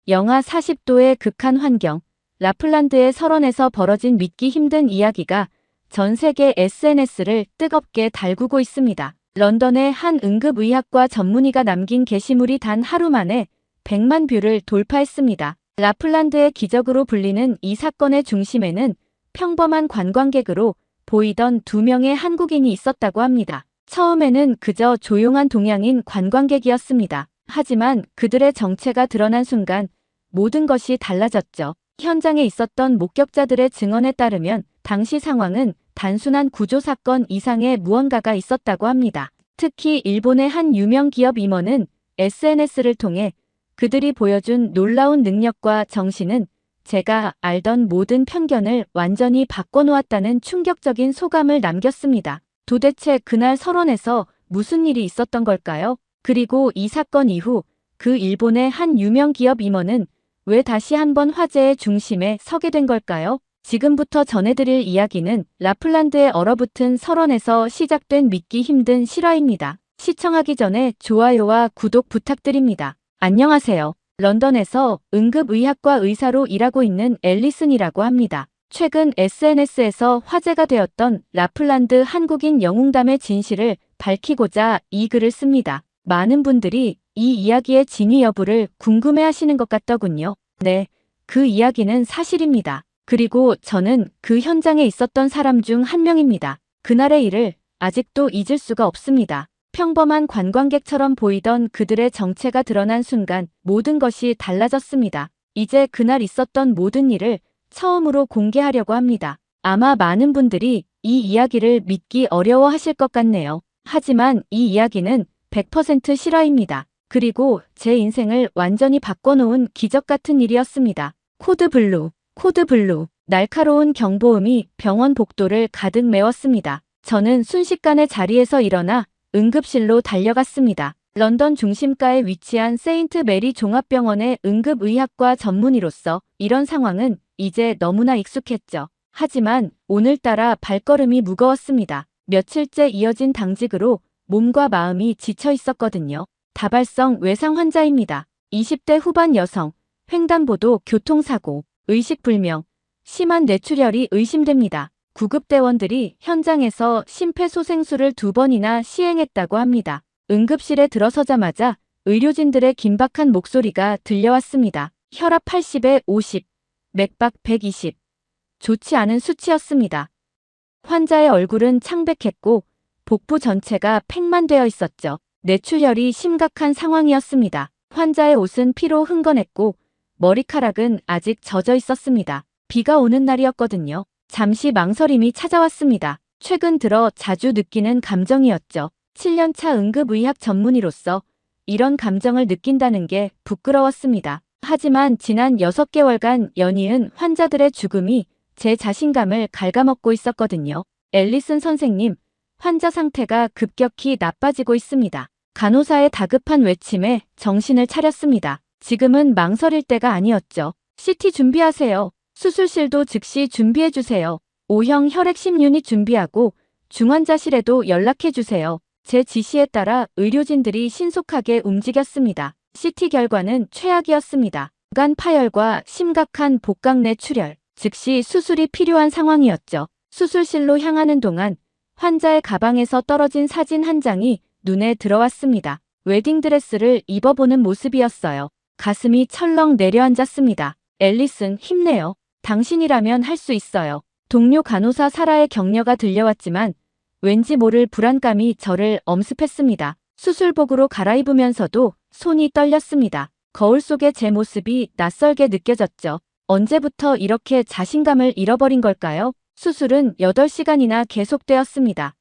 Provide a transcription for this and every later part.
영하 40도의 극한 환경, 라플란드의 설원에서 벌어진 믿기 힘든 이야기가 전 세계 SNS를 뜨겁게 달구고 있습니다. 런던의 한 응급의학과 전문의가 남긴 게시물이 단 하루 만에 100만 뷰를 돌파했습니다. 라플란드의 기적으로 불리는 이 사건의 중심에는 평범한 관광객으로 보이던 2명의 한국인이 있었다고 합니다. 처음에는 그저 조용한 동양인 관광객이었습니다. 하지만 그들의 정체가 드러난 순간 모든 것이 달라졌죠. 현장에 있었던 목격자들의 증언에 따르면 당시 상황은 단순한 구조사건 이상의 무언가가 있었다고 합니다. 특히 일본의 한 유명 기업 임원은 SNS를 통해 그들이 보여준 놀라운 능력과 정신은 제가 알던 모든 편견을 완전히 바꿔놓았다는 충격적인 소감을 남겼습니다. 도대체 그날 설원에서 무슨 일이 있었던 걸까요? 그리고 이 사건 이후 그 일본의 한 유명 기업 임원은 왜 다시 한번 화제의 중심에 서게 된 걸까요? 지금부터 전해드릴 이야기는 라플란드의 얼어붙은 설원에서 시작된 믿기 힘든 실화입니다. 시청하기 전에 좋아요와 구독 부탁드립니다. 안녕하세요. 런던에서 응급의학과 의사로 일하고 있는 앨리슨이라고 합니다. 최근 SNS에서 화제가 되었던 라플란드 한국인 영웅담의 진실을 밝히고자 이 글을 씁니다. 많은 분들이 이 이야기의 진위 여부를 궁금해하시는 것 같더군요. 네, 그 이야기는 사실입니다. 그리고 저는 그 현장에 있었던 사람 중 한 명입니다. 그날의 일을 아직도 잊을 수가 없습니다. 평범한 관광객처럼 보이던 그들의 정체가 드러난 순간 모든 것이 달라졌습니다. 이제 그날 있었던 모든 일을 처음으로 공개하려고 합니다. 아마 많은 분들이 이 이야기를 믿기 어려워하실 것 같네요. 하지만 이 이야기는 100% 실화입니다. 그리고 제 인생을 완전히 바꿔놓은 기적 같은 일이었습니다. 코드 블루, 코드 블루. 날카로운 경보음이 병원 복도를 가득 메웠습니다. 저는 순식간에 자리에서 일어나 응급실로 달려갔습니다. 런던 중심가에 위치한 세인트 메리 종합병원의 응급의학과 전문의로서 이런 상황은 이제 너무나 익숙했죠. 하지만 오늘따라 발걸음이 무거웠습니다. 며칠째 이어진 당직으로 몸과 마음이 지쳐 있었거든요. 다발성 외상 환자입니다. 20대 후반 여성, 횡단보도 교통사고, 의식불명, 심한 뇌출혈이 의심됩니다. 구급대원들이 현장에서 심폐소생술을 2번이나 시행했다고 합니다. 응급실에 들어서자마자 의료진들의 긴박한 목소리가 들려왔습니다. 혈압 80에 50, 맥박 120. 좋지 않은 수치였습니다. 환자의 얼굴은 창백했고 복부 전체가 팽만되어 있었죠. 뇌출혈이 심각한 상황이었습니다. 환자의 옷은 피로 흥건했고 머리카락은 아직 젖어 있었습니다. 비가 오는 날이었거든요. 잠시 망설임이 찾아왔습니다. 최근 들어 자주 느끼는 감정이었죠. 7년차 응급의학 전문의로서 이런 감정을 느낀다는 게 부끄러웠습니다. 하지만 지난 6개월간 연이은 환자들의 죽음이 제 자신감을 갉아먹고 있었거든요. 앨리슨 선생님, 환자 상태가 급격히 나빠지고 있습니다. 간호사의 다급한 외침에 정신을 차렸습니다. 지금은 망설일 때가 아니었죠. CT 준비하세요. 수술실도 즉시 준비해주세요. O형 혈액심 유닛 준비하고 중환자실에도 연락해주세요. 제 지시에 따라 의료진들이 신속하게 움직였습니다. CT 결과는 최악이었습니다. 간 파열과 심각한 복강 내 출혈, 즉시 수술이 필요한 상황이었죠. 수술실로 향하는 동안 환자의 가방에서 떨어진 사진 한 장이 눈에 들어왔습니다. 웨딩드레스를 입어보는 모습이었어요. 가슴이 철렁 내려앉았습니다. 앨리슨, 힘내요. 당신이라면 할 수 있어요. 동료 간호사 사라의 격려가 들려왔지만 왠지 모를 불안감이 저를 엄습했습니다. 수술복으로 갈아입으면서도 손이 떨렸습니다. 거울 속의 제 모습이 낯설게 느껴졌죠. 언제부터 이렇게 자신감을 잃어버린 걸까요? 수술은 8시간이나 계속되었습니다.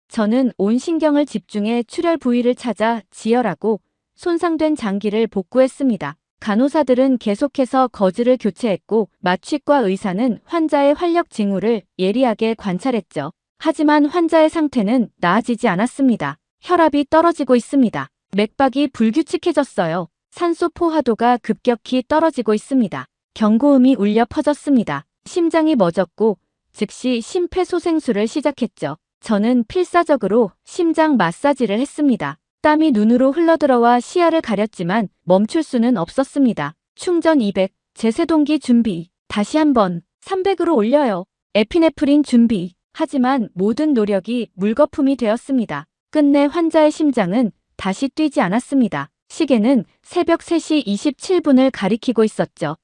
저는 온 신경을 집중해 출혈 부위를 찾아 지혈하고 손상된 장기를 복구했습니다. 간호사들은 계속해서 거즈를 교체했고 마취과 의사는 환자의 활력 징후를 예리하게 관찰했죠. 하지만 환자의 상태는 나아지지 않았습니다. 혈압이 떨어지고 있습니다. 맥박이 불규칙해졌어요. 산소 포화도가 급격히 떨어지고 있습니다. 경고음이 울려 퍼졌습니다. 심장이 멎었고 즉시 심폐소생술을 시작했죠. 저는 필사적으로 심장 마사지를 했습니다. 땀이 눈으로 흘러들어와 시야를 가렸지만 멈출 수는 없었습니다. 충전 200, 제세동기 준비. 다시 한번 300으로 올려요. 에피네프린 준비. 하지만 모든 노력이 물거품이 되었습니다. 끝내 환자의 심장은 다시 뛰지 않았습니다. 시계는 새벽 3시 27분을 가리키고 있었죠.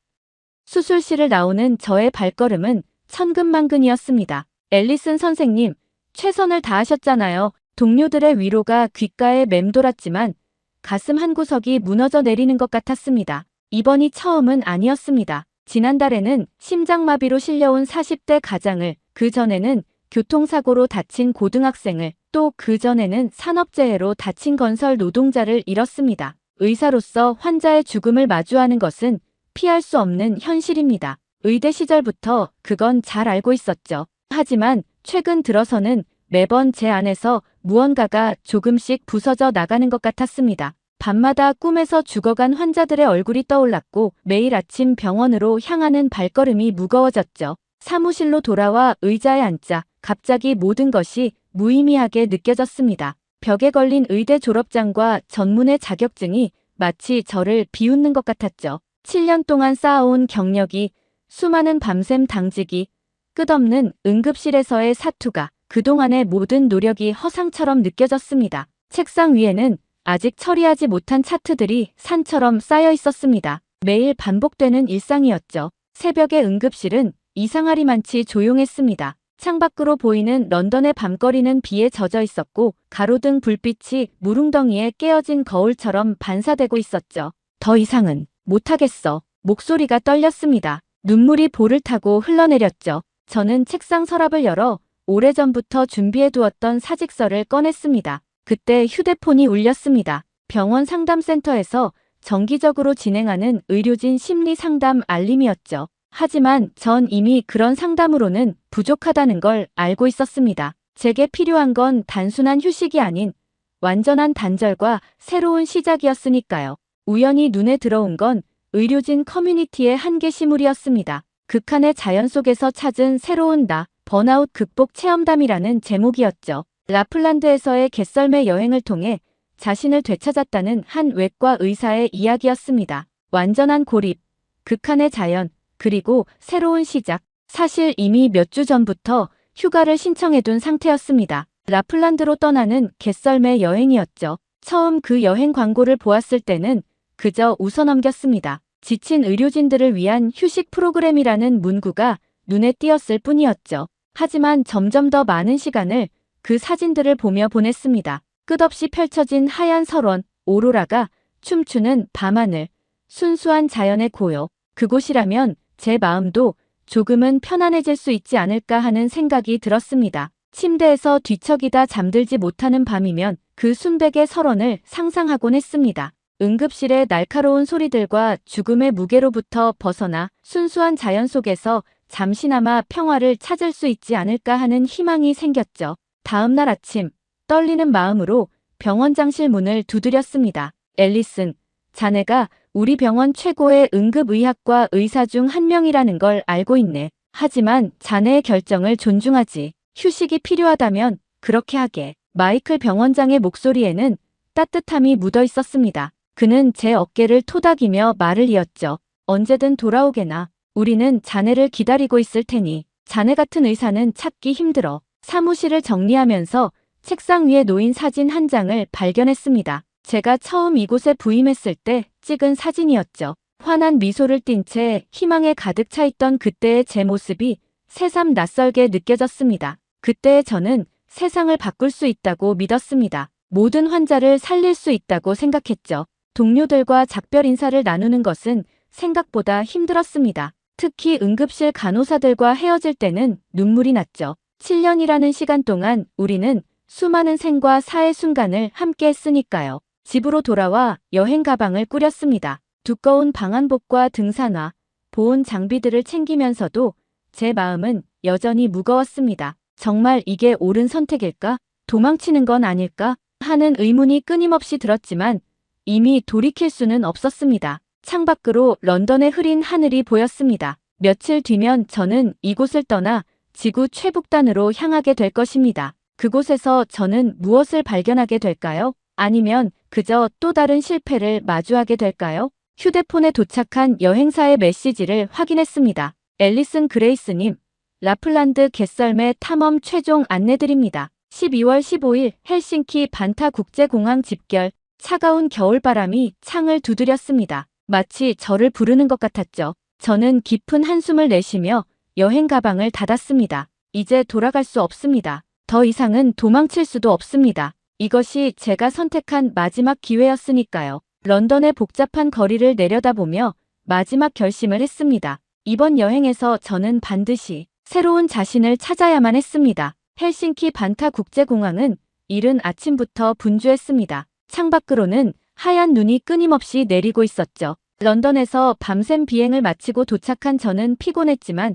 수술실을 나오는 저의 발걸음은 천근만근이었습니다. 앨리슨 선생님, 최선을 다하셨잖아요. 동료들의 위로가 귓가에 맴돌았지만 가슴 한구석이 무너져 내리는 것 같았습니다. 이번이 처음은 아니었습니다. 지난달에는 심장마비로 실려온 40대 가장을, 그 전에는 교통사고로 다친 고등학생을, 또 그 전에는 산업재해로 다친 건설 노동자를 잃었습니다. 의사로서 환자의 죽음을 마주하는 것은 피할 수 없는 현실입니다. 의대 시절부터 그건 잘 알고 있었죠. 하지만 최근 들어서는 매번 제 안에서 무언가가 조금씩 부서져 나가는 것 같았습니다. 밤마다 꿈에서 죽어간 환자들의 얼굴이 떠올랐고 매일 아침 병원으로 향하는 발걸음이 무거워졌죠. 사무실로 돌아와 의자에 앉자 갑자기 모든 것이 무의미하게 느껴졌습니다. 벽에 걸린 의대 졸업장과 전문의 자격증이 마치 저를 비웃는 것 같았죠. 7년 동안 쌓아온 경력이, 수많은 밤샘 당직이, 끝없는 응급실에서의 사투가, 그동안의 모든 노력이 허상처럼 느껴졌습니다. 책상 위에는 아직 처리하지 못한 차트들이 산처럼 쌓여 있었습니다. 매일 반복되는 일상이었죠. 새벽의 응급실은 이상하리만치 조용했습니다. 창밖으로 보이는 런던의 밤거리는 비에 젖어 있었고 가로등 불빛이 무릉덩이에 깨어진 거울처럼 반사되고 있었죠. 더 이상은 못하겠어. 목소리가 떨렸습니다. 눈물이 볼을 타고 흘러내렸죠. 저는 책상 서랍을 열어 오래전부터 준비해두었던 사직서를 꺼냈습니다. 그때 휴대폰이 울렸습니다. 병원 상담센터에서 정기적으로 진행하는 의료진 심리 상담 알림이었죠. 하지만 전 이미 그런 상담으로는 부족하다는 걸 알고 있었습니다. 제게 필요한 건 단순한 휴식이 아닌 완전한 단절과 새로운 시작이었으니까요. 우연히 눈에 들어온 건 의료진 커뮤니티의 한 게시물이었습니다. 극한의 자연 속에서 찾은 새로운 나, 번아웃 극복 체험담이라는 제목이었죠. 라플란드에서의 개썰매 여행을 통해 자신을 되찾았다는 한 외과 의사의 이야기였습니다. 완전한 고립, 극한의 자연, 그리고 새로운 시작. 사실 이미 몇 주 전부터 휴가를 신청해둔 상태였습니다. 라플란드로 떠나는 개썰매 여행이었죠. 처음 그 여행 광고를 보았을 때는 그저 웃어넘겼습니다. 지친 의료진들을 위한 휴식 프로그램이라는 문구가 눈에 띄었을 뿐이었죠. 하지만 점점 더 많은 시간을 그 사진들을 보며 보냈습니다. 끝없이 펼쳐진 하얀 설원, 오로라가 춤추는 밤하늘, 순수한 자연의 고요. 그곳이라면 제 마음도 조금은 편안해질 수 있지 않을까 하는 생각이 들었습니다. 침대에서 뒤척이다 잠들지 못하는 밤이면 그 순백의 설원을 상상하곤 했습니다. 응급실의 날카로운 소리들과 죽음의 무게로부터 벗어나 순수한 자연 속에서 잠시나마 평화를 찾을 수 있지 않을까 하는 희망이 생겼죠. 다음 날 아침, 떨리는 마음으로 병원장실 문을 두드렸습니다. 앨리슨, 자네가 우리 병원 최고의 응급의학과 의사 중 한 명이라는 걸 알고 있네. 하지만 자네의 결정을 존중하지. 휴식이 필요하다면 그렇게 하게. 마이클 병원장의 목소리에는 따뜻함이 묻어 있었습니다. 그는 제 어깨를 토닥이며 말을 이었죠. 언제든 돌아오게나. 우리는 자네를 기다리고 있을 테니. 자네 같은 의사는 찾기 힘들어. 사무실을 정리하면서 책상 위에 놓인 사진 한 장을 발견했습니다. 제가 처음 이곳에 부임했을 때 찍은 사진이었죠. 환한 미소를 띤 채 희망에 가득 차 있던 그때의 제 모습이 새삼 낯설게 느껴졌습니다. 그때의 저는 세상을 바꿀 수 있다고 믿었습니다. 모든 환자를 살릴 수 있다고 생각했죠. 동료들과 작별 인사를 나누는 것은 생각보다 힘들었습니다. 특히 응급실 간호사들과 헤어질 때는 눈물이 났죠. 7년이라는 시간 동안 우리는 수많은 생과 사의 순간을 함께 했으니까요. 집으로 돌아와 여행 가방을 꾸렸습니다. 두꺼운 방한복과 등산화, 보온 장비들을 챙기면서도 제 마음은 여전히 무거웠습니다. 정말 이게 옳은 선택일까? 도망치는 건 아닐까? 하는 의문이 끊임없이 들었지만 이미 돌이킬 수는 없었습니다. 창밖으로 런던의 흐린 하늘이 보였습니다. 며칠 뒤면 저는 이곳을 떠나 지구 최북단으로 향하게 될 것입니다. 그곳에서 저는 무엇을 발견하게 될까요? 아니면 그저 또 다른 실패를 마주하게 될까요? 휴대폰에 도착한 여행사의 메시지를 확인했습니다. 앨리슨 그레이스님, 라플란드 갯썰매 탐험 최종 안내드립니다. 12월 15일 헬싱키 반타 국제공항 집결. 차가운 겨울바람이 창을 두드렸습니다. 마치 저를 부르는 것 같았죠. 저는 깊은 한숨을 내쉬며 여행 가방을 닫았습니다. 이제 돌아갈 수 없습니다. 더 이상은 도망칠 수도 없습니다. 이것이 제가 선택한 마지막 기회였으니까요. 런던의 복잡한 거리를 내려다보며 마지막 결심을 했습니다. 이번 여행에서 저는 반드시 새로운 자신을 찾아야만 했습니다. 헬싱키 반타 국제공항은 이른 아침부터 분주했습니다. 창밖으로는 하얀 눈이 끊임없이 내리고 있었죠. 런던에서 밤샘 비행을 마치고 도착한 저는 피곤했지만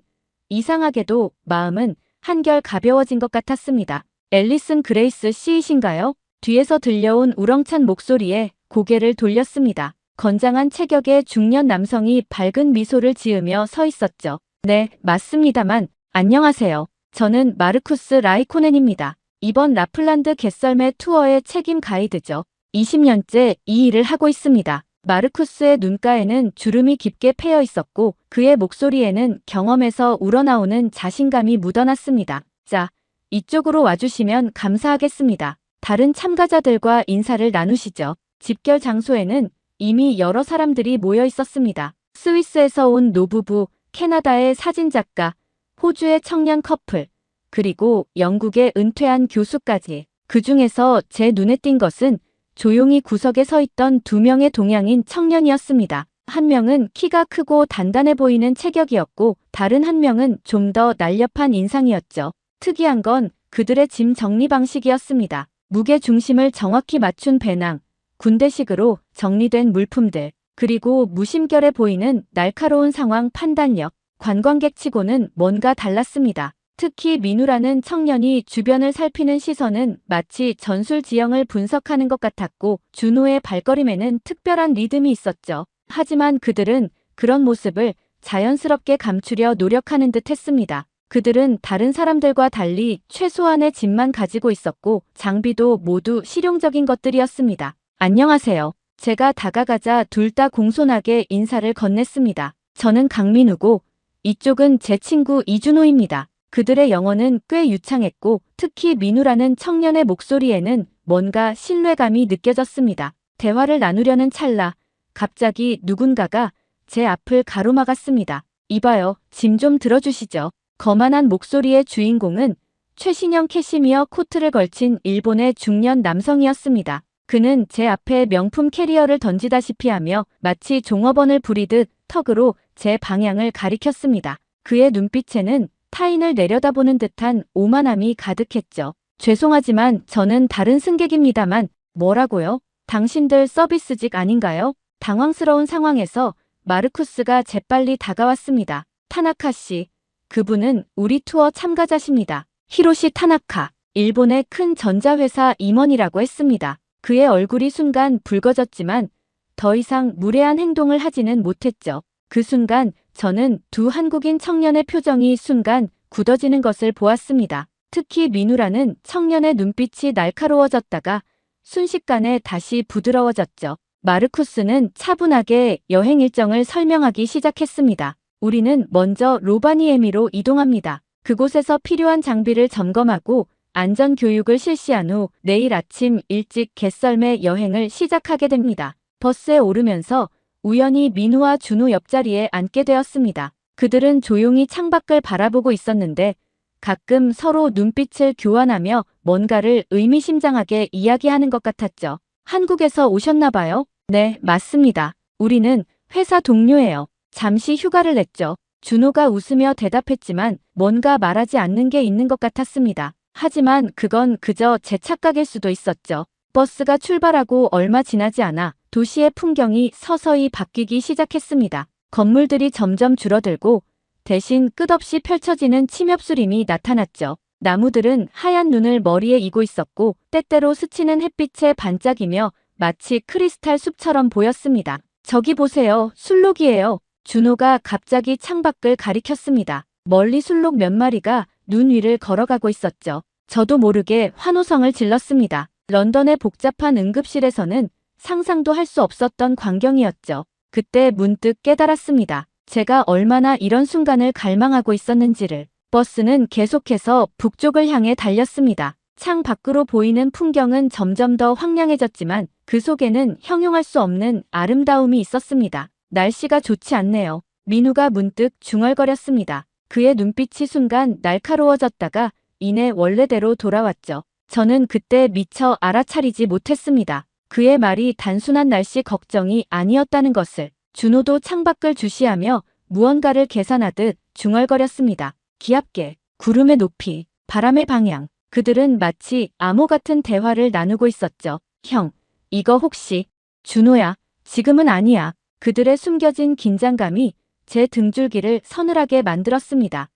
이상하게도 마음은 한결 가벼워진 것 같았습니다. 앨리슨 그레이스 씨이신가요? 뒤에서 들려온 우렁찬 목소리에 고개를 돌렸습니다. 건장한 체격의 중년 남성이 밝은 미소를 지으며 서 있었죠. 네, 맞습니다만 안녕하세요. 저는 마르쿠스 라이코넨입니다. 이번 라플란드 갯썰매 투어의 책임 가이드죠. 20년째 이 일을 하고 있습니다. 마르쿠스의 눈가에는 주름이 깊게 패여 있었고 그의 목소리에는 경험에서 우러나오는 자신감이 묻어났습니다. 자, 이쪽으로 와주시면 감사하겠습니다. 다른 참가자들과 인사를 나누시죠. 집결 장소에는 이미 여러 사람들이 모여 있었습니다. 스위스에서 온 노부부, 캐나다의 사진작가, 호주의 청년 커플, 그리고 영국의 은퇴한 교수까지. 그 중에서 제 눈에 띈 것은 조용히 구석에 서 있던 2명의 동양인 청년이었습니다. 한 명은 키가 크고 단단해 보이는 체격이었고 다른 한 명은 좀 더 날렵한 인상이었죠. 특이한 건 그들의 짐 정리 방식이었습니다. 무게 중심을 정확히 맞춘 배낭, 군대식으로 정리된 물품들, 그리고 무심결에 보이는 날카로운 상황 판단력. 관광객치고는 뭔가 달랐습니다. 특히 민우라는 청년이 주변을 살피는 시선은 마치 전술 지형을 분석하는 것 같았고 준호의 발걸음에는 특별한 리듬이 있었죠. 하지만 그들은 그런 모습을 자연스럽게 감추려 노력하는 듯 했습니다. 그들은 다른 사람들과 달리 최소한의 짐만 가지고 있었고 장비도 모두 실용적인 것들이었습니다. 안녕하세요. 제가 다가가자 둘 다 공손하게 인사를 건넸습니다. 저는 강민우고 이쪽은 제 친구 이준호입니다. 그들의 영어는 꽤 유창했고 특히 민우라는 청년의 목소리에는 뭔가 신뢰감이 느껴졌습니다. 대화를 나누려는 찰나 갑자기 누군가가 제 앞을 가로막았습니다. 이봐요, 짐 좀 들어주시죠. 거만한 목소리의 주인공은 최신형 캐시미어 코트를 걸친 일본의 중년 남성이었습니다. 그는 제 앞에 명품 캐리어를 던지다시피 하며 마치 종업원을 부리듯 턱으로 제 방향을 가리켰습니다. 그의 눈빛에는 타인을 내려다보는 듯한 오만함이 가득했죠. 죄송하지만 저는 다른 승객입니다만. 뭐라고요? 당신들 서비스직 아닌가요? 당황스러운 상황에서 마르쿠스가 재빨리 다가왔습니다. 타나카 씨, 그분은 우리 투어 참가자십니다. 히로시 타나카, 일본의 큰 전자회사 임원이라고 했습니다. 그의 얼굴이 순간 붉어졌지만 더 이상 무례한 행동을 하지는 못했죠. 그 순간 저는 두 한국인 청년의 표정이 순간 굳어지는 것을 보았습니다. 특히 민우라는 청년의 눈빛이 날카로워졌다가 순식간에 다시 부드러워졌죠. 마르쿠스는 차분하게 여행 일정을 설명하기 시작했습니다. 우리는 먼저 로바니에미로 이동합니다. 그곳에서 필요한 장비를 점검하고 안전 교육을 실시한 후 내일 아침 일찍 갯썰매 여행을 시작하게 됩니다. 버스에 오르면서 우연히 민우와 준호 옆자리에 앉게 되었습니다. 그들은 조용히 창밖을 바라보고 있었는데 가끔 서로 눈빛을 교환하며 뭔가를 의미심장하게 이야기하는 것 같았죠. 한국에서 오셨나 봐요? 네, 맞습니다. 우리는 회사 동료예요. 잠시 휴가를 냈죠. 준호가 웃으며 대답했지만 뭔가 말하지 않는 게 있는 것 같았습니다. 하지만 그건 그저 제 착각일 수도 있었죠. 버스가 출발하고 얼마 지나지 않아 도시의 풍경이 서서히 바뀌기 시작했습니다. 건물들이 점점 줄어들고 대신 끝없이 펼쳐지는 침엽수림이 나타났죠. 나무들은 하얀 눈을 머리에 이고 있었고 때때로 스치는 햇빛에 반짝이며 마치 크리스탈 숲처럼 보였습니다. 저기 보세요. 술록이에요. 준호가 갑자기 창밖을 가리켰습니다. 멀리 술록 몇 마리가 눈 위를 걸어가고 있었죠. 저도 모르게 환호성을 질렀습니다. 런던의 복잡한 응급실에서는 상상도 할 수 없었던 광경이었죠. 그때 문득 깨달았습니다. 제가 얼마나 이런 순간을 갈망하고 있었는지를. 버스는 계속해서 북쪽을 향해 달렸습니다. 창 밖으로 보이는 풍경은 점점 더 황량해졌지만 그 속에는 형용할 수 없는 아름다움이 있었습니다. 날씨가 좋지 않네요. 민우가 문득 중얼거렸습니다. 그의 눈빛이 순간 날카로워졌다가 이내 원래대로 돌아왔죠. 저는 그때 미처 알아차리지 못했습니다. 그의 말이 단순한 날씨 걱정이 아니었다는 것을. 준호도 창밖을 주시하며 무언가를 계산하듯 중얼거렸습니다. 기압계, 구름의 높이, 바람의 방향. 그들은 마치 암호 같은 대화를 나누고 있었죠. 형, 이거 혹시? 준호야, 지금은 아니야. 그들의 숨겨진 긴장감이 제 등줄기를 서늘하게 만들었습니다.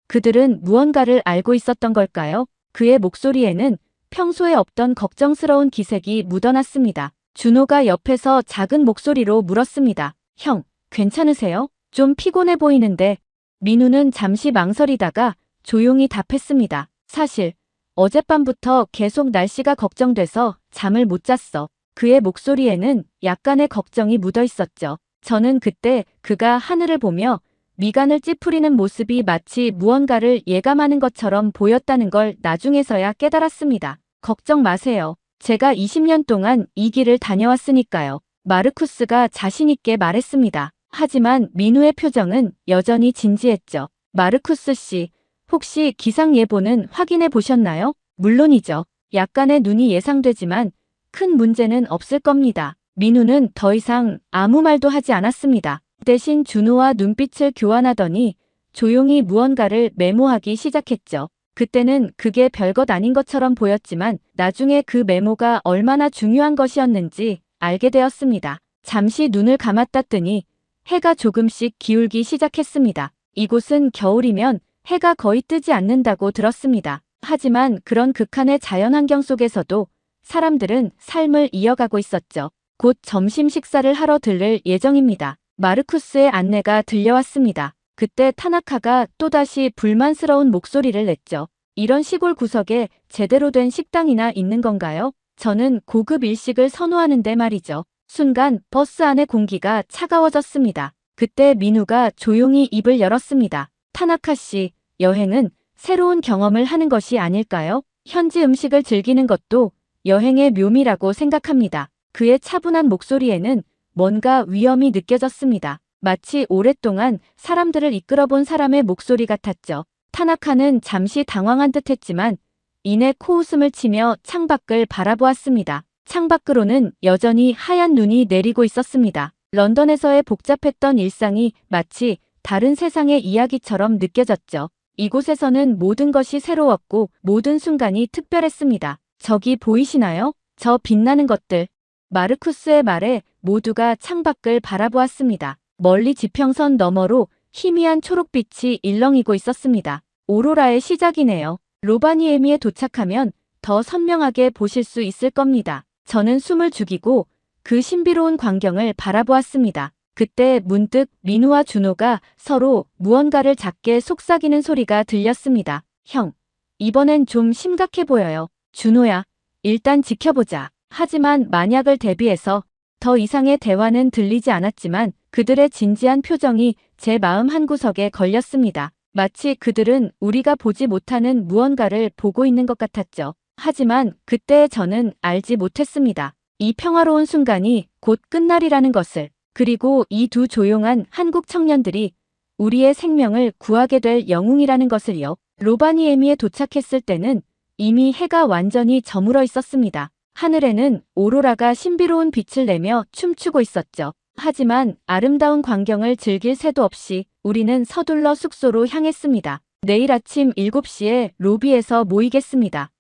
그들은 무언가를 알고 있었던 걸까요? 그의 목소리에는 평소에 없던 걱정스러운 기색이 묻어났습니다. 준호가 옆에서 작은 목소리로 물었습니다. 형, 괜찮으세요? 좀 피곤해 보이는데. 민우는 잠시 망설이다가 조용히 답했습니다. 사실 어젯밤부터 계속 날씨가 걱정돼서 잠을 못 잤어. 그의 목소리에는 약간의 걱정이 묻어 있었죠. 저는 그때 그가 하늘을 보며 미간을 찌푸리는 모습이 마치 무언가를 예감하는 것처럼 보였다는 걸 나중에서야 깨달았습니다. 걱정 마세요. 제가 20년 동안 이 길을 다녀왔으니까요. 마르쿠스가 자신있게 말했습니다. 하지만 민우의 표정은 여전히 진지했죠. 마르쿠스 씨, 혹시 기상 예보는 확인해 보셨나요? 물론이죠. 약간의 눈이 예상되지만 큰 문제는 없을 겁니다. 민우는 더 이상 아무 말도 하지 않았습니다. 대신 준호와 눈빛을 교환하더니 조용히 무언가를 메모하기 시작했죠. 그때는 그게 별것 아닌 것처럼 보였지만 나중에 그 메모가 얼마나 중요한 것이었는지 알게 되었습니다. 잠시 눈을 감았다 뜨니 해가 조금씩 기울기 시작했습니다. 이곳은 겨울이면 해가 거의 뜨지 않는다고 들었습니다. 하지만 그런 극한의 자연환경 속에서도 사람들은 삶을 이어가고 있었죠. 곧 점심 식사를 하러 들를 예정입니다. 마르쿠스의 안내가 들려왔습니다. 그때 타나카가 또다시 불만스러운 목소리를 냈죠. 이런 시골 구석에 제대로 된 식당이나 있는 건가요? 저는 고급 일식을 선호하는데 말이죠. 순간 버스 안의 공기가 차가워졌습니다. 그때 민우가 조용히 입을 열었습니다. 타나카 씨, 여행은 새로운 경험을 하는 것이 아닐까요? 현지 음식을 즐기는 것도 여행의 묘미라고 생각합니다. 그의 차분한 목소리에는 뭔가 위험이 느껴졌습니다. 마치 오랫동안 사람들을 이끌어본 사람의 목소리 같았죠. 타나카는 잠시 당황한 듯했지만 이내 코웃음을 치며 창밖을 바라보았습니다. 창밖으로는 여전히 하얀 눈이 내리고 있었습니다. 런던에서의 복잡했던 일상이 마치 다른 세상의 이야기처럼 느껴졌죠. 이곳에서는 모든 것이 새로웠고 모든 순간이 특별했습니다. 저기 보이시나요? 저 빛나는 것들. 마르쿠스의 말에 모두가 창밖을 바라보았습니다. 멀리 지평선 너머로 희미한 초록빛이 일렁이고 있었습니다. 오로라의 시작이네요. 로바니에미에 도착하면 더 선명하게 보실 수 있을 겁니다. 저는 숨을 죽이고 그 신비로운 광경을 바라보았습니다. 그때 문득 민우와 준호가 서로 무언가를 작게 속삭이는 소리가 들렸습니다. 형, 이번엔 좀 심각해 보여요. 준호야, 일단 지켜보자. 하지만 만약을 대비해서 더 이상의 대화는 들리지 않았지만 그들의 진지한 표정이 제 마음 한구석에 걸렸습니다. 마치 그들은 우리가 보지 못하는 무언가를 보고 있는 것 같았죠. 하지만 그때의 저는 알지 못했습니다. 이 평화로운 순간이 곧 끝날이라는 것을. 그리고 이 두 조용한 한국 청년들이 우리의 생명을 구하게 될 영웅이라는 것을요. 로바니에미에 도착했을 때는 이미 해가 완전히 저물어 있었습니다. 하늘에는 오로라가 신비로운 빛을 내며 춤추고 있었죠. 하지만 아름다운 광경을 즐길 새도 없이 우리는 서둘러 숙소로 향했습니다. 내일 아침 7시에 로비에서 모이겠습니다.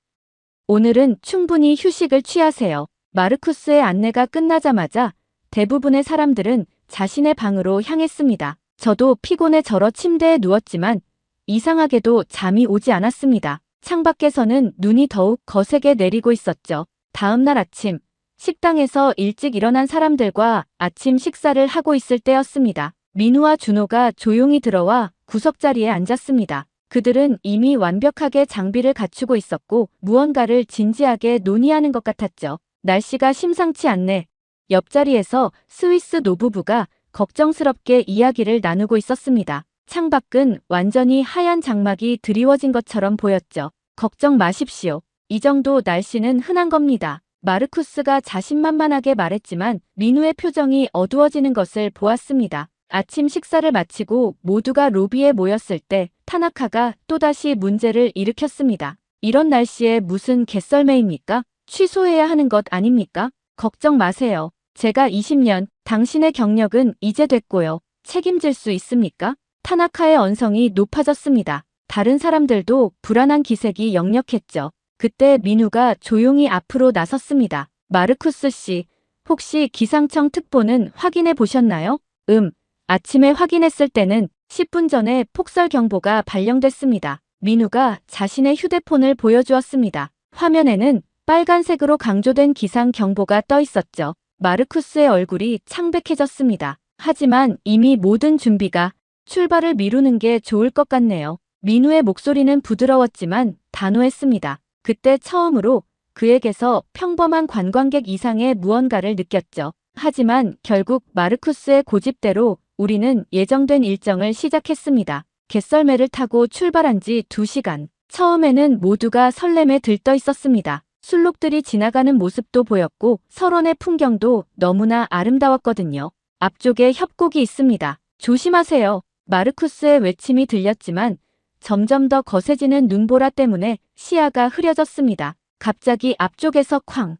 오늘은 충분히 휴식을 취하세요. 마르쿠스의 안내가 끝나자마자 대부분의 사람들은 자신의 방으로 향했습니다. 저도 피곤해 절어 침대에 누웠지만 이상하게도 잠이 오지 않았습니다. 창밖에서는 눈이 더욱 거세게 내리고 있었죠. 다음 날 아침, 식당에서 일찍 일어난 사람들과 아침 식사를 하고 있을 때였습니다. 민우와 준호가 조용히 들어와 구석자리에 앉았습니다. 그들은 이미 완벽하게 장비를 갖추고 있었고 무언가를 진지하게 논의하는 것 같았죠. 날씨가 심상치 않네. 옆자리에서 스위스 노부부가 걱정스럽게 이야기를 나누고 있었습니다. 창밖은 완전히 하얀 장막이 드리워진 것처럼 보였죠. 걱정 마십시오. 이 정도 날씨는 흔한 겁니다. 마르쿠스가 자신만만하게 말했지만 민우의 표정이 어두워지는 것을 보았습니다. 아침 식사를 마치고 모두가 로비에 모였을 때 타나카가 또다시 문제를 일으켰습니다. 이런 날씨에 무슨 개썰매입니까? 취소해야 하는 것 아닙니까? 걱정 마세요. 제가 20년, 당신의 경력은 이제 됐고요. 책임질 수 있습니까? 타나카의 언성이 높아졌습니다. 다른 사람들도 불안한 기색이 역력했죠. 그때 민우가 조용히 앞으로 나섰습니다. 마르쿠스 씨, 혹시 기상청 특보는 확인해 보셨나요? 아침에 확인했을 때는 10분 전에 폭설 경보가 발령됐습니다. 민우가 자신의 휴대폰을 보여주었습니다. 화면에는 빨간색으로 강조된 기상 경보가 떠 있었죠. 마르쿠스의 얼굴이 창백해졌습니다. 하지만 이미 모든 준비가 출발을 미루는 게 좋을 것 같네요. 민우의 목소리는 부드러웠지만 단호했습니다. 그때 처음으로 그에게서 평범한 관광객 이상의 무언가를 느꼈죠. 하지만 결국 마르쿠스의 고집대로 우리는 예정된 일정을 시작했습니다. 갯썰매를 타고 출발한 지 2시간. 처음에는 모두가 설렘에 들떠 있었습니다. 술록들이 지나가는 모습도 보였고 설원의 풍경도 너무나 아름다웠거든요. 앞쪽에 협곡이 있습니다. 조심하세요. 마르쿠스의 외침이 들렸지만 점점 더 거세지는 눈보라 때문에 시야가 흐려졌습니다. 갑자기 앞쪽에서 쾅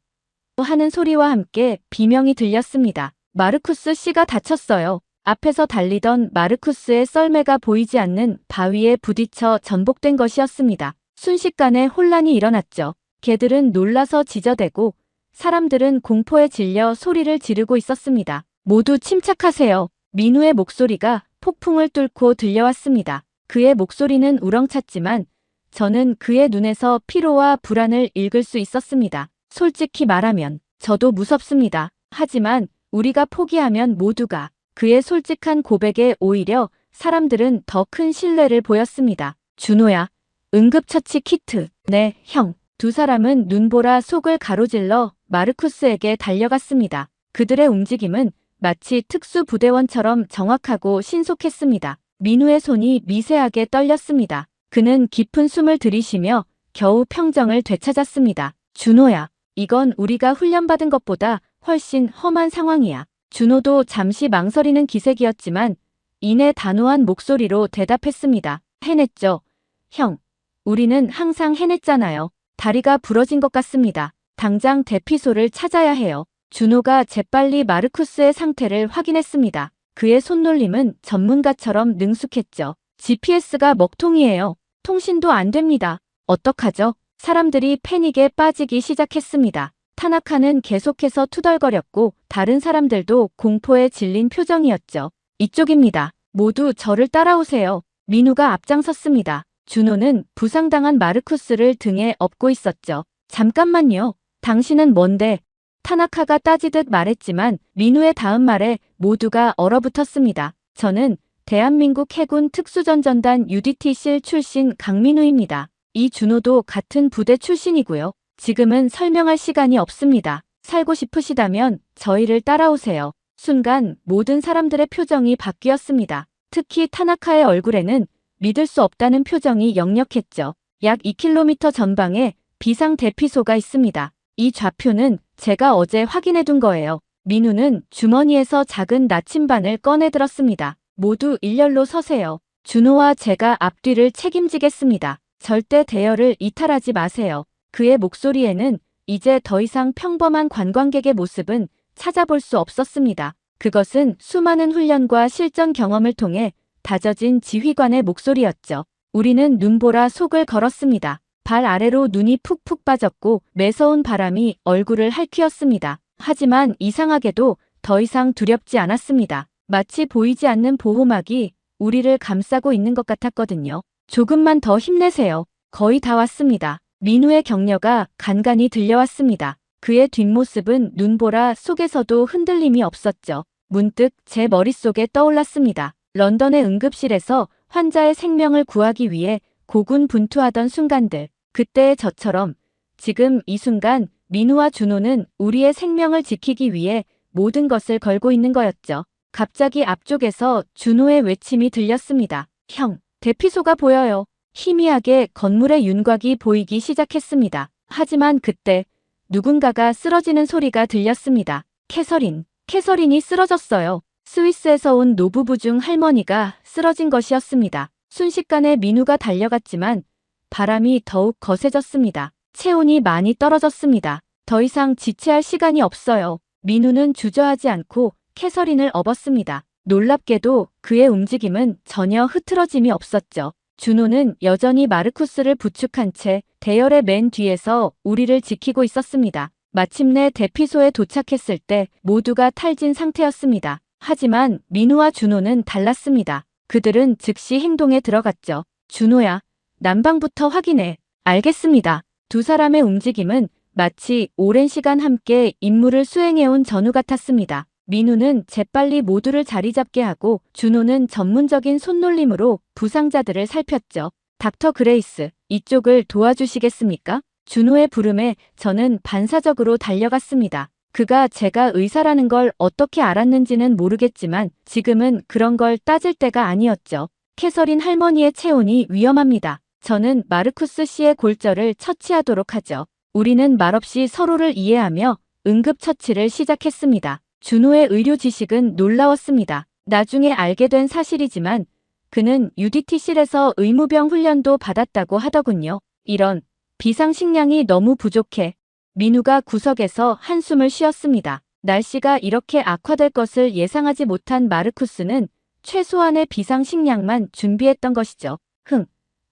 하는 소리와 함께 비명이 들렸습니다. 마르쿠스 씨가 다쳤어요. 앞에서 달리던 마르쿠스의 썰매가 보이지 않는 바위에 부딪혀 전복된 것이었습니다. 순식간에 혼란이 일어났죠. 개들은 놀라서 짖어대고 사람들은 공포에 질려 소리를 지르고 있었습니다. 모두 침착하세요. 민우의 목소리가 폭풍을 뚫고 들려왔습니다. 그의 목소리는 우렁찼지만 저는 그의 눈에서 피로와 불안을 읽을 수 있었습니다. 솔직히 말하면 저도 무섭습니다. 하지만 우리가 포기하면 모두가 그의 솔직한 고백에 오히려 사람들은 더 큰 신뢰를 보였습니다. 준호야, 응급처치 키트. 네, 형. 두 사람은 눈보라 속을 가로질러 마르쿠스에게 달려갔습니다. 그들의 움직임은 마치 특수부대원처럼 정확하고 신속했습니다. 민우의 손이 미세하게 떨렸습니다. 그는 깊은 숨을 들이쉬며 겨우 평정을 되찾았습니다. 준호야, 이건 우리가 훈련받은 것보다 훨씬 험한 상황이야. 준호도 잠시 망설이는 기색이었지만 이내 단호한 목소리로 대답했습니다. 해냈죠. 형, 우리는 항상 해냈잖아요. 다리가 부러진 것 같습니다. 당장 대피소를 찾아야 해요. 준호가 재빨리 마르쿠스의 상태를 확인했습니다. 그의 손놀림은 전문가처럼 능숙했죠. GPS가 먹통이에요. 통신도 안 됩니다. 어떡하죠? 사람들이 패닉에 빠지기 시작했습니다. 타나카는 계속해서 투덜거렸고 다른 사람들도 공포에 질린 표정이었죠. 이쪽입니다. 모두 저를 따라오세요. 민우가 앞장섰습니다. 준호는 부상당한 마르쿠스를 등에 업고 있었죠. 잠깐만요. 당신은 뭔데? 타나카가 따지듯 말했지만 민우의 다음 말에 모두가 얼어붙었습니다. 저는 대한민국 해군 특수전전단 UDT실 출신 강민우입니다. 이 준호도 같은 부대 출신이고요. 지금은 설명할 시간이 없습니다. 살고 싶으시다면 저희를 따라오세요. 순간 모든 사람들의 표정이 바뀌었습니다. 특히 타나카의 얼굴에는 믿을 수 없다는 표정이 역력했죠. 약 2km 전방에 비상 대피소가 있습니다. 이 좌표는 제가 어제 확인해둔 거예요. 민우는 주머니에서 작은 나침반을 꺼내들었습니다. 모두 일렬로 서세요. 준호와 제가 앞뒤를 책임지겠습니다. 절대 대열을 이탈하지 마세요. 그의 목소리에는 이제 더 이상 평범한 관광객의 모습은 찾아볼 수 없었습니다. 그것은 수많은 훈련과 실전 경험을 통해 다져진 지휘관의 목소리였죠. 우리는 눈보라 속을 걸었습니다. 발 아래로 눈이 푹푹 빠졌고 매서운 바람이 얼굴을 핥히었습니다. 하지만 이상하게도 더 이상 두렵지 않았습니다. 마치 보이지 않는 보호막이 우리를 감싸고 있는 것 같았거든요. 조금만 더 힘내세요. 거의 다 왔습니다. 민우의 격려가 간간히 들려왔습니다. 그의 뒷모습은 눈보라 속에서도 흔들림이 없었죠. 문득 제 머릿속에 떠올랐습니다. 런던의 응급실에서 환자의 생명을 구하기 위해 고군분투하던 순간들. 그때의 저처럼 지금 이 순간 민우와 준호는 우리의 생명을 지키기 위해 모든 것을 걸고 있는 거였죠. 갑자기 앞쪽에서 준호의 외침이 들렸습니다. 형, 대피소가 보여요. 희미하게 건물의 윤곽이 보이기 시작했습니다. 하지만 그때 누군가가 쓰러지는 소리가 들렸습니다. 캐서린이 쓰러졌어요. 스위스에서 온 노부부 중 할머니가 쓰러진 것이었습니다. 순식간에 민우가 달려갔지만 바람이 더욱 거세졌습니다. 체온이 많이 떨어졌습니다. 더 이상 지체할 시간이 없어요. 민우는 주저하지 않고 캐서린을 업었습니다. 놀랍게도 그의 움직임은 전혀 흐트러짐이 없었죠. 준호는 여전히 마르쿠스를 부축한 채 대열의 맨 뒤에서 우리를 지키고 있었습니다. 마침내 대피소에 도착했을 때 모두가 탈진 상태였습니다. 하지만 민우와 준호는 달랐습니다. 그들은 즉시 행동에 들어갔죠. 준호야, 난방부터 확인해. 알겠습니다. 두 사람의 움직임은 마치 오랜 시간 함께 임무를 수행해온 전우 같았습니다. 민우는 재빨리 모두를 자리 잡게 하고 준호는 전문적인 손놀림으로 부상자들을 살폈죠. 닥터 그레이스, 이쪽을 도와주시겠습니까? 준호의 부름에 저는 반사적으로 달려갔습니다. 그가 제가 의사라는 걸 어떻게 알았는지는 모르겠지만 지금은 그런 걸 따질 때가 아니었죠. 캐서린 할머니의 체온이 위험합니다. 저는 마르쿠스 씨의 골절을 처치하도록 하죠. 우리는 말없이 서로를 이해하며 응급처치를 시작했습니다. 준호의 의료 지식은 놀라웠습니다. 나중에 알게 된 사실이지만 그는 UDT실에서 의무병 훈련도 받았다고 하더군요. 이런 비상식량이 너무 부족해. 민우가 구석에서 한숨을 쉬었습니다. 날씨가 이렇게 악화될 것을 예상하지 못한 마르쿠스는 최소한의 비상식량만 준비했던 것이죠.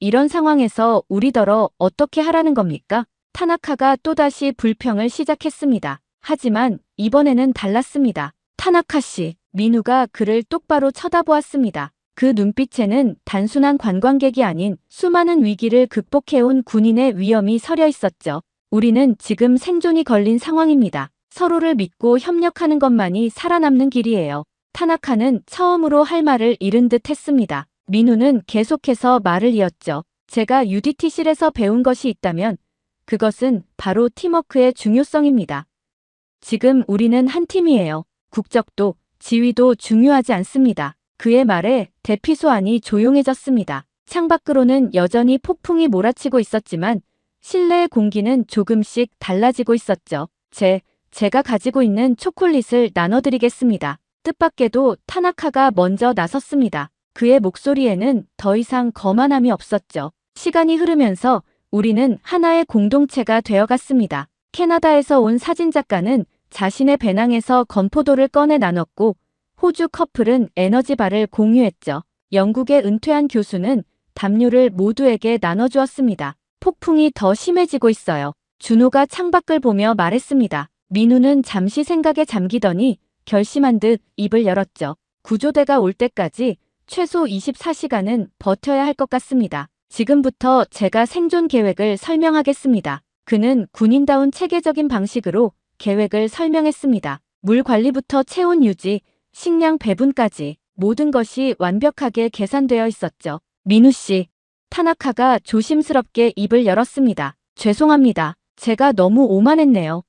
이런 상황에서 우리더러 어떻게 하라는 겁니까? 타나카가 또다시 불평을 시작했습니다. 하지만 이번에는 달랐습니다. 타나카 씨, 민우가 그를 똑바로 쳐다보았습니다. 그 눈빛에는 단순한 관광객이 아닌 수많은 위기를 극복해온 군인의 위엄이 서려 있었죠. 우리는 지금 생존이 걸린 상황입니다. 서로를 믿고 협력하는 것만이 살아남는 길이에요. 타나카는 처음으로 할 말을 잃은 듯 했습니다. 민우는 계속해서 말을 이었죠. 제가 UDT실에서 배운 것이 있다면 그것은 바로 팀워크의 중요성입니다. 지금 우리는 한 팀이에요. 국적도 지위도 중요하지 않습니다. 그의 말에 대피소 안이 조용해졌습니다. 창밖으로는 여전히 폭풍이 몰아치고 있었지만 실내의 공기는 조금씩 달라지고 있었죠. 제가 가지고 있는 초콜릿을 나눠드리겠습니다. 뜻밖에도 타나카가 먼저 나섰습니다. 그의 목소리에는 더 이상 거만함이 없었죠. 시간이 흐르면서 우리는 하나의 공동체가 되어갔습니다. 캐나다에서 온 사진작가는 자신의 배낭에서 건포도를 꺼내 나눴고 호주 커플은 에너지바를 공유했죠. 영국의 은퇴한 교수는 담요를 모두에게 나눠주었습니다. 폭풍이 더 심해지고 있어요. 준호가 창밖을 보며 말했습니다. 민우는 잠시 생각에 잠기더니 결심한 듯 입을 열었죠. 구조대가 올 때까지 최소 24시간은 버텨야 할 것 같습니다. 지금부터 제가 생존 계획을 설명하겠습니다. 그는 군인다운 체계적인 방식으로 계획을 설명했습니다. 물 관리부터 체온 유지, 식량 배분까지 모든 것이 완벽하게 계산되어 있었죠. 민우 씨, 타나카가 조심스럽게 입을 열었습니다. 죄송합니다. 제가 너무 오만했네요.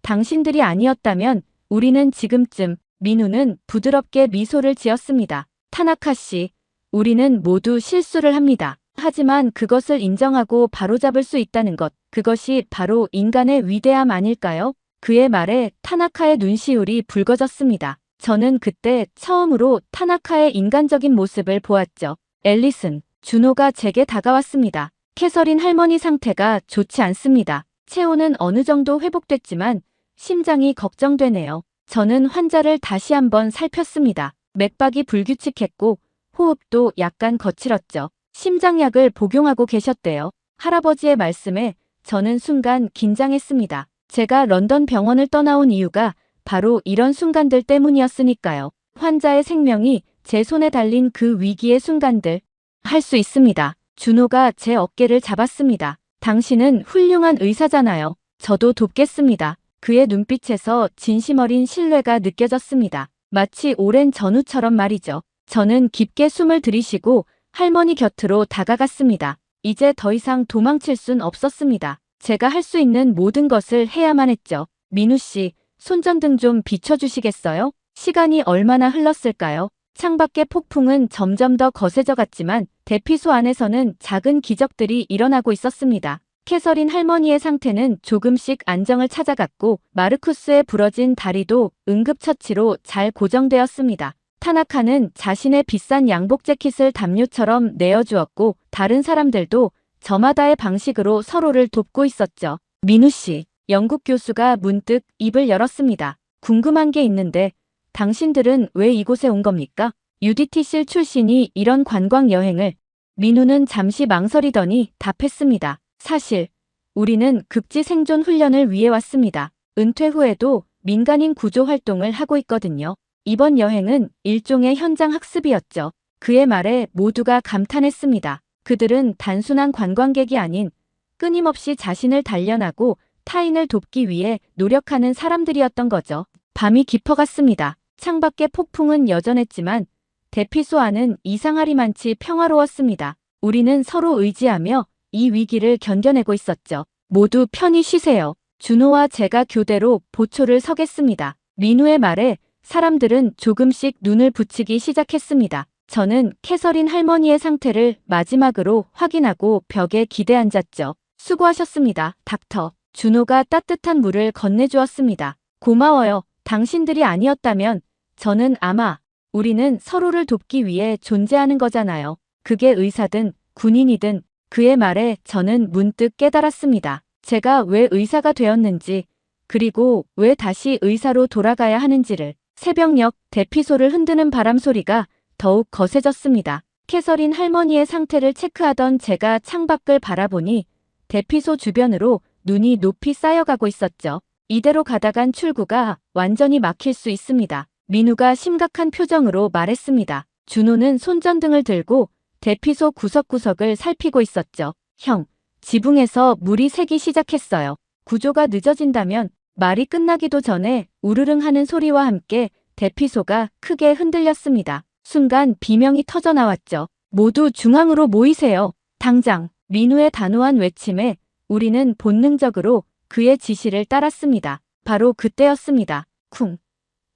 당신들이 아니었다면 우리는 지금쯤. 민우는 부드럽게 미소를 지었습니다. 타나카 씨, 우리는 모두 실수를 합니다. 하지만 그것을 인정하고 바로잡을 수 있다는 것, 그것이 바로 인간의 위대함 아닐까요? 그의 말에 타나카의 눈시울이 붉어졌습니다. 저는 그때 처음으로 타나카의 인간적인 모습을 보았죠. 앨리슨, 준호가 제게 다가왔습니다. 캐서린 할머니 상태가 좋지 않습니다. 체온은 어느 정도 회복됐지만 심장이 걱정되네요. 저는 환자를 다시 한번 살폈습니다. 맥박이 불규칙했고 호흡도 약간 거칠었죠. 심장약을 복용하고 계셨대요. 할아버지의 말씀에 저는 순간 긴장했습니다. 제가 런던 병원을 떠나온 이유가 바로 이런 순간들 때문이었으니까요. 환자의 생명이 제 손에 달린 그 위기의 순간들. 할 수 있습니다. 준호가 제 어깨를 잡았습니다. 당신은 훌륭한 의사잖아요. 저도 돕겠습니다. 그의 눈빛에서 진심 어린 신뢰가 느껴졌습니다. 마치 오랜 전우처럼 말이죠. 저는 깊게 숨을 들이쉬고 할머니 곁으로 다가갔습니다. 이제 더 이상 도망칠 순 없었습니다. 제가 할 수 있는 모든 것을 해야만 했죠. 민우 씨, 손전등 좀 비춰주시겠어요? 시간이 얼마나 흘렀을까요? 창밖의 폭풍은 점점 더 거세져 갔지만 대피소 안에서는 작은 기적들이 일어나고 있었습니다. 캐서린 할머니의 상태는 조금씩 안정을 찾아갔고 마르쿠스의 부러진 다리도 응급처치로 잘 고정되었습니다. 타나카는 자신의 비싼 양복 재킷을 담요처럼 내어주었고 다른 사람들도 저마다의 방식으로 서로를 돕고 있었죠. 민우 씨, 영국 교수가 문득 입을 열었습니다. 궁금한 게 있는데 당신들은 왜 이곳에 온 겁니까? UDT실 출신이 이런 관광 여행을. 민우는 잠시 망설이더니 답했습니다. 사실 우리는 극지 생존 훈련을 위해 왔습니다. 은퇴 후에도 민간인 구조 활동을 하고 있거든요. 이번 여행은 일종의 현장 학습이었죠. 그의 말에 모두가 감탄했습니다. 그들은 단순한 관광객이 아닌 끊임없이 자신을 단련하고 타인을 돕기 위해 노력하는 사람들이었던 거죠. 밤이 깊어갔습니다. 창밖의 폭풍은 여전했지만 대피소 안은 이상하리만치 평화로웠습니다. 우리는 서로 의지하며 이 위기를 견뎌내고 있었죠. 모두 편히 쉬세요. 준호와 제가 교대로 보초를 서겠습니다. 민우의 말에 사람들은 조금씩 눈을 붙이기 시작했습니다. 저는 캐서린 할머니의 상태를 마지막으로 확인하고 벽에 기대앉았죠. 수고하셨습니다, 닥터. 준호가 따뜻한 물을 건네주었습니다. 고마워요. 당신들이 아니었다면 저는 아마 우리는 서로를 돕기 위해 존재하는 거잖아요. 그게 의사든 군인이든. 그의 말에 저는 문득 깨달았습니다. 제가 왜 의사가 되었는지, 그리고 왜 다시 의사로 돌아가야 하는지를. 새벽녘 대피소를 흔드는 바람 소리가 더욱 거세졌습니다. 캐서린 할머니의 상태를 체크하던 제가 창밖을 바라보니 대피소 주변으로 눈이 높이 쌓여가고 있었죠. 이대로 가다간 출구가 완전히 막힐 수 있습니다. 민우가 심각한 표정으로 말했습니다. 준호는 손전등을 들고 대피소 구석구석을 살피고 있었죠. 형, 지붕에서 물이 새기 시작했어요. 구조가 늦어진다면 말이 끝나기도 전에 우르릉 하는 소리와 함께 대피소가 크게 흔들렸습니다. 순간 비명이 터져나왔죠. 모두 중앙으로 모이세요. 당장. 민우의 단호한 외침에 우리는 본능적으로 그의 지시를 따랐습니다. 바로 그때였습니다. 쿵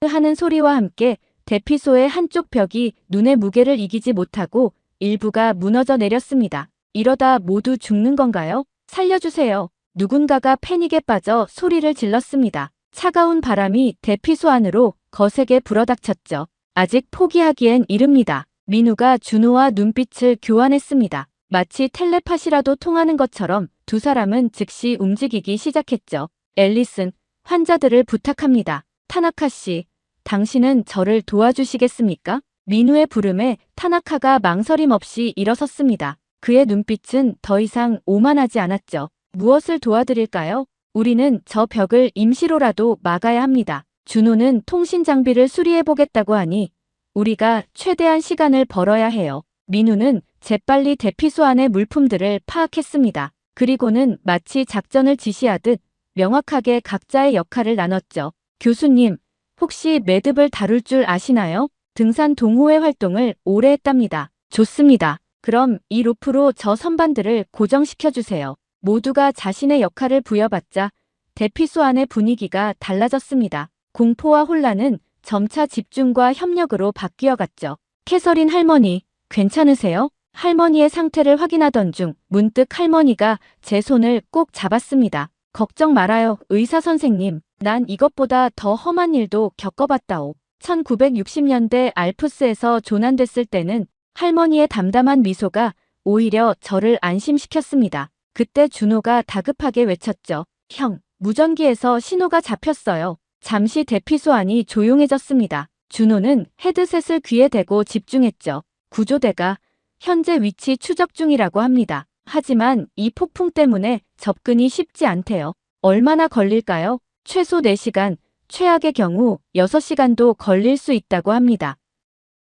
하는 소리와 함께 대피소의 한쪽 벽이 눈의 무게를 이기지 못하고 일부가 무너져 내렸습니다. 이러다 모두 죽는 건가요? 살려주세요. 누군가가 패닉에 빠져 소리를 질렀습니다. 차가운 바람이 대피소 안으로 거세게 불어닥쳤죠. 아직 포기하기엔 이릅니다. 민우가 준호와 눈빛을 교환했습니다. 마치 텔레파시라도 통하는 것처럼 두 사람은 즉시 움직이기 시작했죠. 앨리슨, 환자들을 부탁합니다. 타나카 씨, 당신은 저를 도와주시겠습니까? 민우의 부름에 타나카가 망설임 없이 일어섰습니다. 그의 눈빛은 더 이상 오만하지 않았죠. 무엇을 도와드릴까요? 우리는 저 벽을 임시로라도 막아야 합니다. 준호는 통신 장비를 수리해보겠다고 하니 우리가 최대한 시간을 벌어야 해요. 민우는 재빨리 대피소 안의 물품들을 파악했습니다. 그리고는 마치 작전을 지시하듯 명확하게 각자의 역할을 나눴죠. 교수님, 혹시 매듭을 다룰 줄 아시나요? 등산 동호회 활동을 오래 했답니다. 좋습니다. 그럼 이 로프로 저 선반들을 고정시켜주세요. 모두가 자신의 역할을 부여받자 대피소 안의 분위기가 달라졌습니다. 공포와 혼란은 점차 집중과 협력으로 바뀌어갔죠. 캐서린 할머니, 괜찮으세요? 할머니의 상태를 확인하던 중 문득 할머니가 제 손을 꼭 잡았습니다. 걱정 말아요, 의사 선생님. 난 이것보다 더 험한 일도 겪어봤다오. 1960년대 알프스에서 조난됐을 때는 할머니의 담담한 미소가 오히려 저를 안심시켰습니다. 그때 준호가 다급하게 외쳤죠. 형, 무전기에서 신호가 잡혔어요. 잠시 대피소 안이 조용해졌습니다. 준호는 헤드셋을 귀에 대고 집중했죠. 구조대가 현재 위치 추적 중이라고 합니다. 하지만 이 폭풍 때문에 접근이 쉽지 않대요. 얼마나 걸릴까요? 최소 4시간, 최악의 경우 6시간도 걸릴 수 있다고 합니다.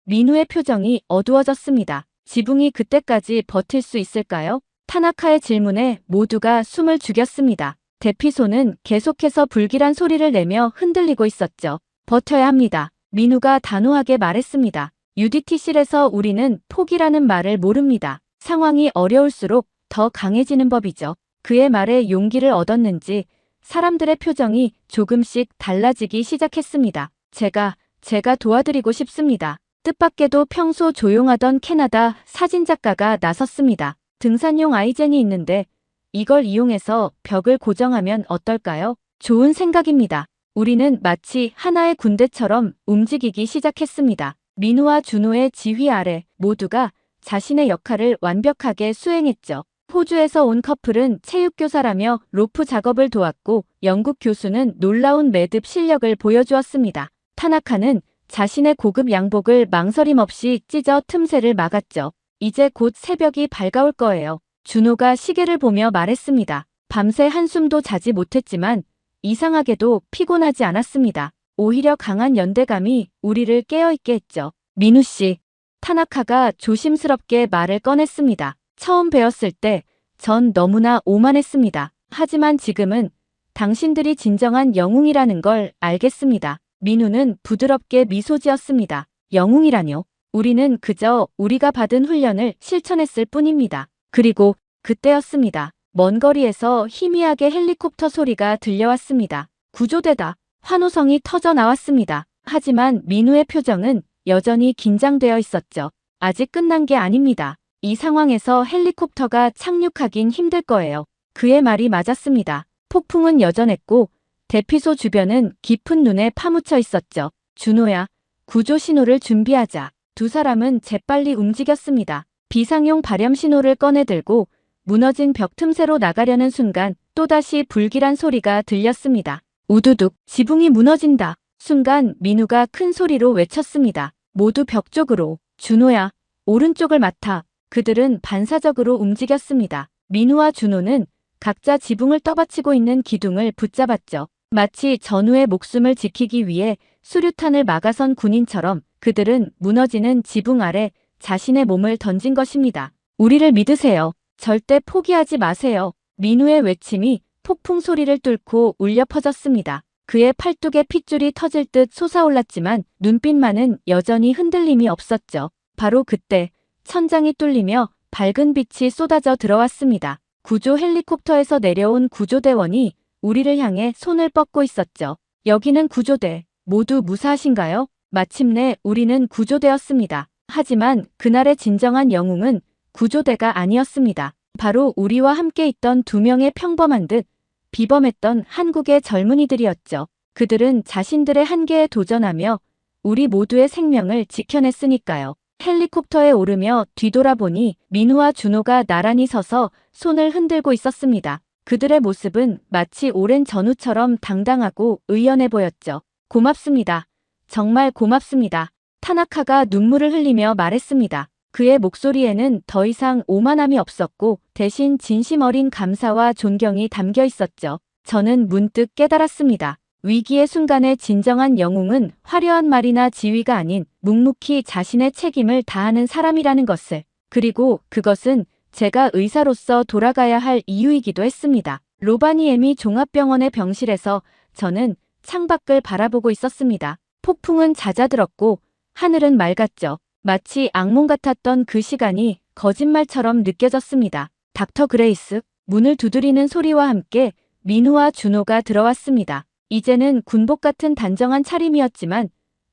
민우의 표정이 어두워졌습니다. 지붕이 그때까지 버틸 수 있을까요? 타나카의 질문에 모두가 숨을 죽였습니다. 대피소는 계속해서 불길한 소리를 내며 흔들리고 있었죠. 버텨야 합니다. 민우가 단호하게 말했습니다. UDT실에서 우리는 포기라는 말을 모릅니다. 상황이 어려울수록 더 강해지는 법이죠. 그의 말에 용기를 얻었는지 사람들의 표정이 조금씩 달라지기 시작했습니다. 제가 도와드리고 싶습니다. 뜻밖에도 평소 조용하던 캐나다 사진작가가 나섰습니다. 등산용 아이젠이 있는데 이걸 이용해서 벽을 고정하면 어떨까요? 좋은 생각입니다. 우리는 마치 하나의 군대처럼 움직이기 시작했습니다. 민우와 준호의 지휘 아래 모두가 자신의 역할을 완벽하게 수행했죠. 호주에서 온 커플은 체육교사라며 로프 작업을 도왔고 영국 교수는 놀라운 매듭 실력을 보여주었습니다. 타나카는 자신의 고급 양복을 망설임 없이 찢어 틈새를 막았죠. 이제 곧 새벽이 밝아올 거예요. 준호가 시계를 보며 말했습니다. 밤새 한숨도 자지 못했지만 이상하게도 피곤하지 않았습니다. 오히려 강한 연대감이 우리를 깨어있게 했죠. 민우 씨, 타나카가 조심스럽게 말을 꺼냈습니다. 처음 뵈었을 때 전 너무나 오만했습니다. 하지만 지금은 당신들이 진정한 영웅이라는 걸 알겠습니다. 민우는 부드럽게 미소 지었습니다. 영웅이라뇨? 우리는 그저 우리가 받은 훈련을 실천했을 뿐입니다. 그리고 그때였습니다. 먼 거리에서 희미하게 헬리콥터 소리가 들려왔습니다. 구조대다. 환호성이 터져 나왔습니다. 하지만 민우의 표정은 여전히 긴장되어 있었죠. 아직 끝난 게 아닙니다. 이 상황에서 헬리콥터가 착륙하긴 힘들 거예요. 그의 말이 맞았습니다. 폭풍은 여전했고 대피소 주변은 깊은 눈에 파묻혀 있었죠. 준호야, 구조 신호를 준비하자. 두 사람은 재빨리 움직였습니다. 비상용 발염 신호를 꺼내들고 무너진 벽 틈새로 나가려는 순간 또다시 불길한 소리가 들렸습니다. 우두둑, 지붕이 무너진다. 순간 민우가 큰 소리로 외쳤습니다. 모두 벽 쪽으로. 준호야, 오른쪽을 맡아. 그들은 반사적으로 움직였습니다. 민우와 준호는 각자 지붕을 떠받치고 있는 기둥을 붙잡았죠. 마치 전우의 목숨을 지키기 위해 수류탄을 막아선 군인처럼 그들은 무너지는 지붕 아래 자신의 몸을 던진 것입니다. 우리를 믿으세요. 절대 포기하지 마세요. 민우의 외침이 폭풍 소리를 뚫고 울려 퍼졌습니다. 그의 팔뚝에 핏줄이 터질 듯 솟아올랐지만 눈빛만은 여전히 흔들림이 없었죠. 바로 그때 천장이 뚫리며 밝은 빛이 쏟아져 들어왔습니다. 구조 헬리콥터에서 내려온 구조대원이 우리를 향해 손을 뻗고 있었죠. 여기는 구조대. 모두 무사하신가요? 마침내 우리는 구조되었습니다. 하지만 그날의 진정한 영웅은 구조대가 아니었습니다. 바로 우리와 함께 있던 두 명의 평범한 듯 비범했던 한국의 젊은이들이었죠. 그들은 자신들의 한계에 도전하며 우리 모두의 생명을 지켜냈으니까요. 헬리콥터에 오르며 뒤돌아보니 민우와 준호가 나란히 서서 손을 흔들고 있었습니다. 그들의 모습은 마치 오랜 전우처럼 당당하고 의연해 보였죠. 고맙습니다. 정말 고맙습니다. 타나카가 눈물을 흘리며 말했습니다. 그의 목소리에는 더 이상 오만함이 없었고 대신 진심 어린 감사와 존경이 담겨 있었죠. 저는 문득 깨달았습니다. 위기의 순간에 진정한 영웅은 화려한 말이나 지위가 아닌 묵묵히 자신의 책임을 다하는 사람이라는 것을, 그리고 그것은 제가 의사로서 돌아가야 할 이유이기도 했습니다. 로바니에미 종합병원의 병실에서 저는 창밖을 바라보고 있었습니다. 폭풍은 잦아들었고 하늘은 맑았죠. 마치 악몽 같았던 그 시간이 거짓말처럼 느껴졌습니다. 닥터 그레이스, 문을 두드리는 소리와 함께 민우와 준호가 들어왔습니다. 이제는 군복 같은 단정한 차림이었지만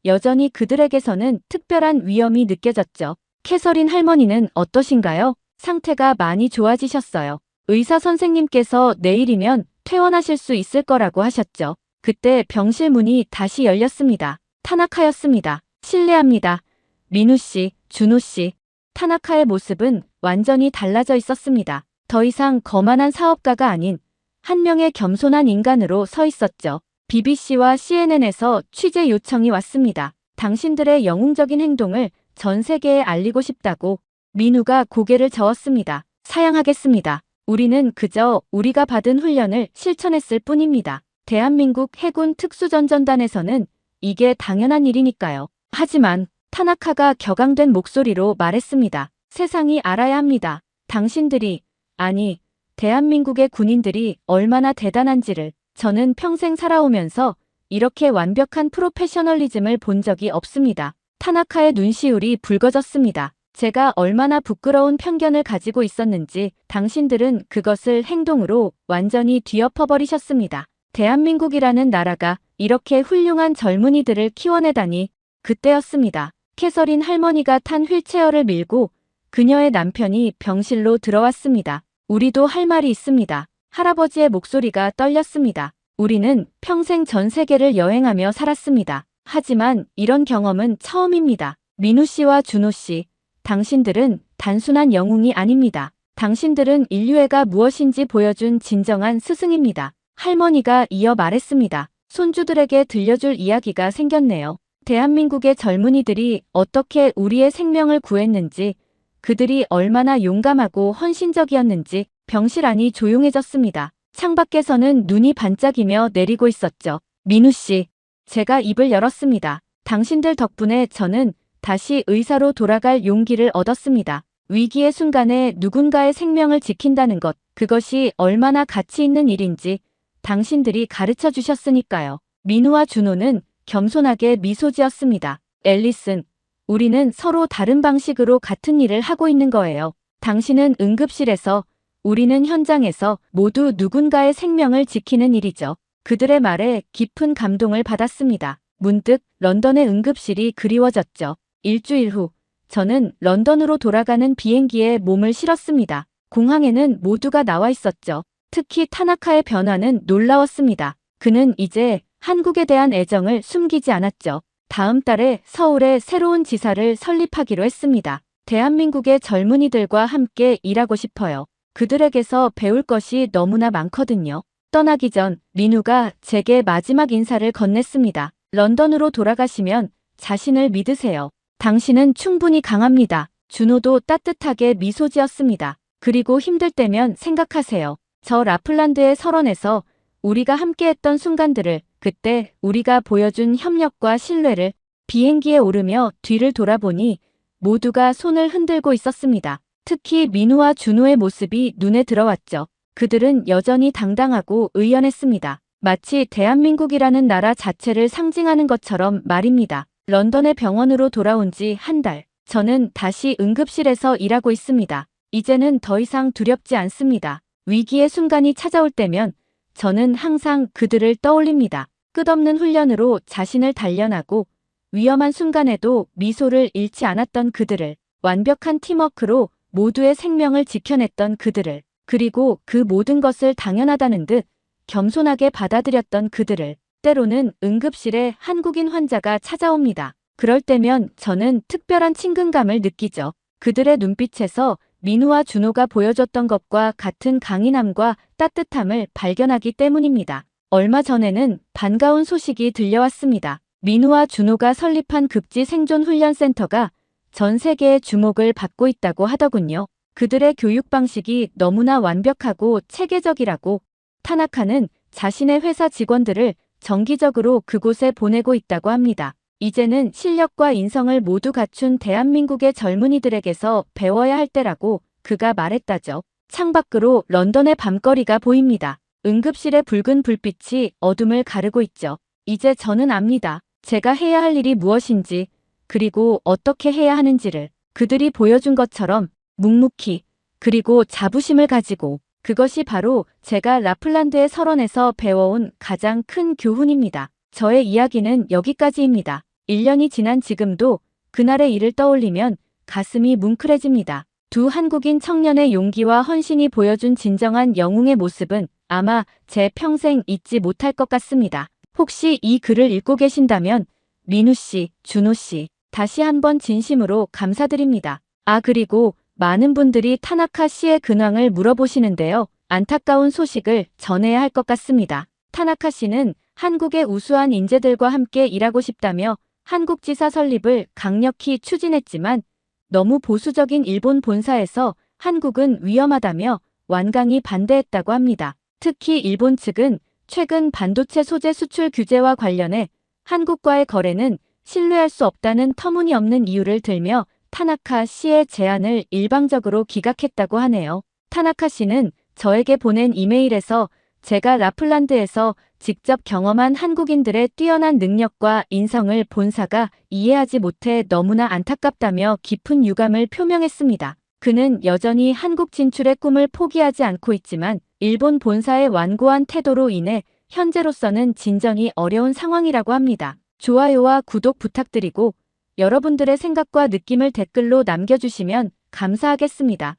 여전히 그들에게서는 특별한 위험이 느껴졌죠. 캐서린 할머니는 어떠신가요? 상태가 많이 좋아지셨어요. 의사 선생님께서 내일이면 퇴원하실 수 있을 거라고 하셨죠. 그때 병실 문이 다시 열렸습니다. 타나카였습니다. 실례합니다. 민우 씨, 준호 씨. 타나카의 모습은 완전히 달라져 있었습니다. 더 이상 거만한 사업가가 아닌 한 명의 겸손한 인간으로 서 있었죠. BBC와 CNN에서 취재 요청이 왔습니다. 당신들의 영웅적인 행동을 전 세계에 알리고 싶다고. 민우가 고개를 저었습니다. 사양하겠습니다. 우리는 그저 우리가 받은 훈련을 실천했을 뿐입니다. 대한민국 해군 특수전전단에서는 이게 당연한 일이니까요. 하지만 타나카가 격앙된 목소리로 말했습니다. 세상이 알아야 합니다. 당신들이, 아니, 대한민국의 군인들이 얼마나 대단한지를. 저는 평생 살아오면서 이렇게 완벽한 프로페셔널리즘을 본 적이 없습니다. 타나카의 눈시울이 붉어졌습니다. 제가 얼마나 부끄러운 편견을 가지고 있었는지 당신들은 그것을 행동으로 완전히 뒤엎어버리셨습니다. 대한민국이라는 나라가 이렇게 훌륭한 젊은이들을 키워내다니 그때였습니다. 캐서린 할머니가 탄 휠체어를 밀고 그녀의 남편이 병실로 들어왔습니다. 우리도 할 말이 있습니다. 할아버지의 목소리가 떨렸습니다. 우리는 평생 전 세계를 여행하며 살았습니다. 하지만 이런 경험은 처음입니다. 민우 씨와 준호 씨, 당신들은 단순한 영웅이 아닙니다. 당신들은 인류애가 무엇인지 보여준 진정한 스승입니다. 할머니가 이어 말했습니다. 손주들에게 들려줄 이야기가 생겼네요. 대한민국의 젊은이들이 어떻게 우리의 생명을 구했는지, 그들이 얼마나 용감하고 헌신적이었는지. 병실 안이 조용해졌습니다. 창밖에서는 눈이 반짝이며 내리고 있었죠. 민우 씨, 제가 입을 열었습니다. 당신들 덕분에 저는 다시 의사로 돌아갈 용기를 얻었습니다. 위기의 순간에 누군가의 생명을 지킨다는 것, 그것이 얼마나 가치 있는 일인지 당신들이 가르쳐 주셨으니까요. 민우와 준호는 겸손하게 미소 지었습니다. 앨리슨, 우리는 서로 다른 방식으로 같은 일을 하고 있는 거예요. 당신은 응급실에서, 우리는 현장에서 모두 누군가의 생명을 지키는 일이죠. 그들의 말에 깊은 감동을 받았습니다. 문득 런던의 응급실이 그리워졌죠. 일주일 후, 저는 런던으로 돌아가는 비행기에 몸을 실었습니다. 공항에는 모두가 나와 있었죠. 특히 타나카의 변화는 놀라웠습니다. 그는 이제 한국에 대한 애정을 숨기지 않았죠. 다음 달에 서울에 새로운 지사를 설립하기로 했습니다. 대한민국의 젊은이들과 함께 일하고 싶어요. 그들에게서 배울 것이 너무나 많거든요. 떠나기 전 민우가 제게 마지막 인사를 건넸습니다. 런던으로 돌아가시면 자신을 믿으세요. 당신은 충분히 강합니다. 준호도 따뜻하게 미소 지었습니다. 그리고 힘들 때면 생각하세요. 저 라플란드의 설원에서 우리가 함께했던 순간들을, 그때 우리가 보여준 협력과 신뢰를. 비행기에 오르며 뒤를 돌아보니 모두가 손을 흔들고 있었습니다. 특히 민우와 준호의 모습이 눈에 들어왔죠. 그들은 여전히 당당하고 의연했습니다. 마치 대한민국이라는 나라 자체를 상징하는 것처럼 말입니다. 런던의 병원으로 돌아온 지 한 달. 저는 다시 응급실에서 일하고 있습니다. 이제는 더 이상 두렵지 않습니다. 위기의 순간이 찾아올 때면 저는 항상 그들을 떠올립니다. 끝없는 훈련으로 자신을 단련하고 위험한 순간에도 미소를 잃지 않았던 그들을, 완벽한 팀워크로 모두의 생명을 지켜냈던 그들을, 그리고 그 모든 것을 당연하다는 듯 겸손하게 받아들였던 그들을. 때로는 응급실에 한국인 환자가 찾아옵니다. 그럴 때면 저는 특별한 친근감을 느끼죠. 그들의 눈빛에서 민우와 준호가 보여줬던 것과 같은 강인함과 따뜻함을 발견하기 때문입니다. 얼마 전에는 반가운 소식이 들려왔습니다. 민우와 준호가 설립한 급지 생존 훈련센터가 전 세계의 주목을 받고 있다고 하더군요. 그들의 교육 방식이 너무나 완벽하고 체계적이라고. 타나카는 자신의 회사 직원들을 정기적으로 그곳에 보내고 있다고 합니다. 이제는 실력과 인성을 모두 갖춘 대한민국의 젊은이들에게서 배워야 할 때라고 그가 말했다죠. 창밖으로 런던의 밤거리가 보입니다. 응급실의 붉은 불빛이 어둠을 가르고 있죠. 이제 저는 압니다. 제가 해야 할 일이 무엇인지, 그리고 어떻게 해야 하는지를. 그들이 보여준 것처럼 묵묵히, 그리고 자부심을 가지고. 그것이 바로 제가 라플란드의 설원에서 배워온 가장 큰 교훈입니다. 저의 이야기는 여기까지입니다. 1년이 지난 지금도 그날의 일을 떠올리면 가슴이 뭉클해집니다. 두 한국인 청년의 용기와 헌신이 보여준 진정한 영웅의 모습은 아마 제 평생 잊지 못할 것 같습니다. 혹시 이 글을 읽고 계신다면 민우 씨, 준호 씨, 다시 한번 진심으로 감사드립니다. 그리고 많은 분들이 타나카 씨의 근황을 물어보시는데요. 안타까운 소식을 전해야 할 것 같습니다. 타나카 씨는 한국의 우수한 인재들과 함께 일하고 싶다며 한국지사 설립을 강력히 추진했지만 너무 보수적인 일본 본사에서 한국은 위험하다며 완강히 반대했다고 합니다. 특히 일본 측은 최근 반도체 소재 수출 규제와 관련해 한국과의 거래는 신뢰할 수 없다는 터무니없는 이유를 들며 타나카 씨의 제안을 일방적으로 기각했다고 하네요. 타나카 씨는 저에게 보낸 이메일에서 제가 라플란드에서 직접 경험한 한국인들의 뛰어난 능력과 인성을 본사가 이해하지 못해 너무나 안타깝다며 깊은 유감을 표명했습니다. 그는 여전히 한국 진출의 꿈을 포기하지 않고 있지만 일본 본사의 완고한 태도로 인해 현재로서는 진정이 어려운 상황이라고 합니다. 좋아요와 구독 부탁드리고 여러분들의 생각과 느낌을 댓글로 남겨주시면 감사하겠습니다.